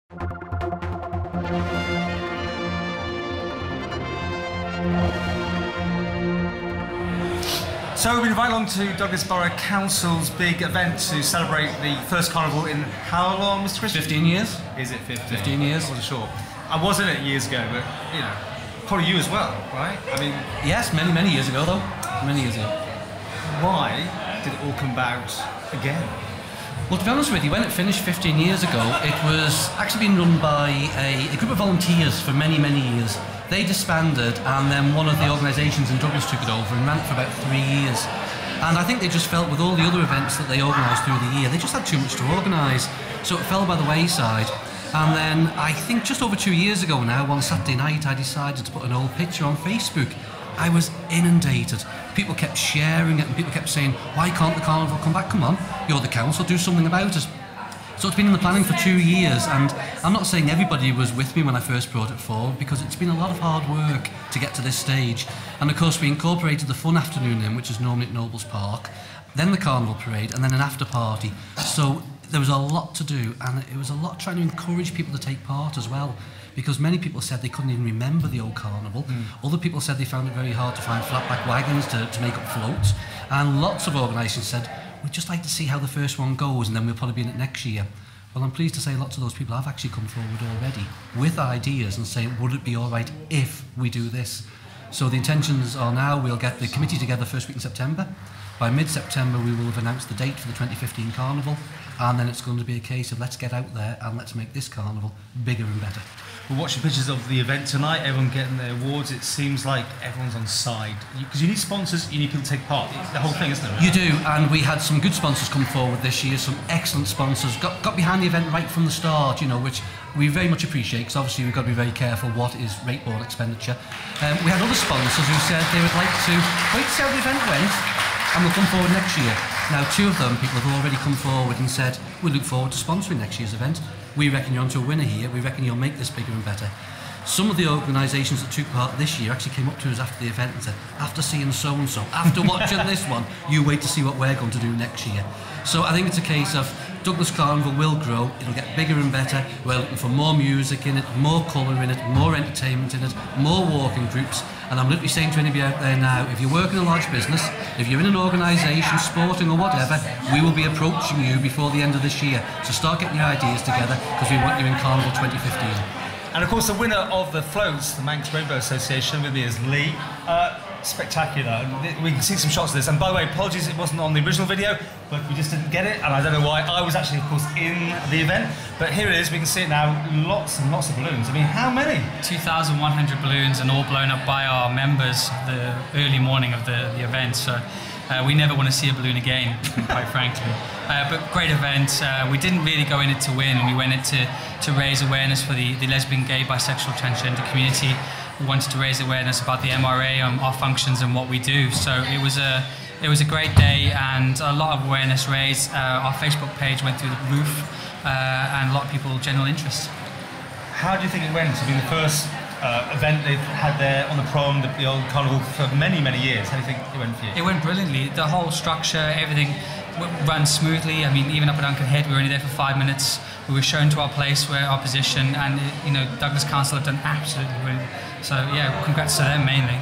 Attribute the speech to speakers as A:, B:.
A: So we've been invited along to Douglas Borough Council's big event to celebrate the first carnival in how long, Mr. Christian?
B: 15 years.
A: Is it 15?
B: 15 years.
A: I wasn't sure. I was in it years ago, but you know, probably you as well, right? I mean,
B: yes, many years ago though. Many years ago.
A: Why did it all come about again?
B: Well, to be honest with you, when it finished 15 years ago, it was actually being run by a group of volunteers for many years. They disbanded, and then one of the organisations in Douglas took it over and ran it for about 3 years. And I think they just felt with all the other events that they organised through the year, they just had too much to organise. So it fell by the wayside. And then I think just over 2 years ago now, one Saturday night, I decided to put an old picture on Facebook. I was inundated. People kept sharing it and people kept saying, why can't the carnival come back? Come on, you're the council, do something about it. So it's been in the planning for 2 years, and I'm not saying everybody was with me when I first brought it forward, because it's been a lot of hard work to get to this stage. And of course we incorporated the fun afternoon in, which is normally at Nobles Park, then the carnival parade, and then an after party. So there was a lot to do, and it was a lot trying to encourage people to take part as well, because many people said they couldn't even remember the old carnival. Other people said they found it very hard to find flatback wagons to make up floats, and lots of organisations said, we'd just like to see how the first one goes, and then we'll probably be in it next year. Well, I'm pleased to say lots of those people have actually come forward already with ideas and saying, would it be all right if we do this? So the intentions are now we'll get the committee together first week in September. By mid-September we will have announced the date for the 2015 carnival, and then it's going to be a case of let's get out there and let's make this carnival bigger and better.
A: We're watching pictures of the event tonight, everyone getting their awards. It seems like everyone's on side. Because you need sponsors, you need people to take part. It's the whole thing, isn't it? Right?
B: You do, and we had some good sponsors come forward this year, some excellent sponsors. Got behind the event right from the start, you know, which we very much appreciate, because obviously we've got to be very careful what is rate-borne expenditure. We had other sponsors who said they would like to wait to see how the event went, and we'll come forward next year. Now, 2 of them, people have already come forward and said, we look forward to sponsoring next year's event. We reckon you're onto a winner here. We reckon you'll make this bigger and better. Some of the organisations that took part this year actually came up to us after the event and said, after seeing so-and-so, after watching this one, you wait to see what we're going to do next year. So I think it's a case of Douglas Carnival will grow, it'll get bigger and better. We're looking for more music in it, more colour in it, more entertainment in it, more walking groups. And I'm literally saying to anybody out there now, if you work in a large business, if you're in an organisation, sporting or whatever, we will be approaching you before the end of this year. So start getting your ideas together, because we want you in Carnival 2015.
A: And of course the winner of the floats, the Manx Rainbow Association, with me is Lee. Spectacular. We can see some shots of this. And by the way, apologies it wasn't on the original video, but we just didn't get it, and I don't know why. I was actually, of course, in the event, but here it is. We can see it now. Lots and lots of balloons. I mean, how many?
C: 2,100 balloons, and all blown up by our members the early morning of the event. So we never want to see a balloon again, quite frankly. But great event. We didn't really go in it to win. We went in to raise awareness for the lesbian, gay, bisexual, transgender community. We wanted to raise awareness about the MRA, our functions and what we do. So it was a great day, and a lot of awareness raised. Our Facebook page went through the roof, and a lot of people general interest.
A: How do you think it went? I mean, the first event they've had there on the prom, the old carnival, for many years. How do you think it went for you?
C: It went brilliantly. The whole structure, everything ran smoothly. I mean, even up at Anchor Head, we were only there for 5 minutes. We were shown to our place, where our position, and you know, Douglas Council have done absolutely brilliant. So yeah, congrats to them mainly.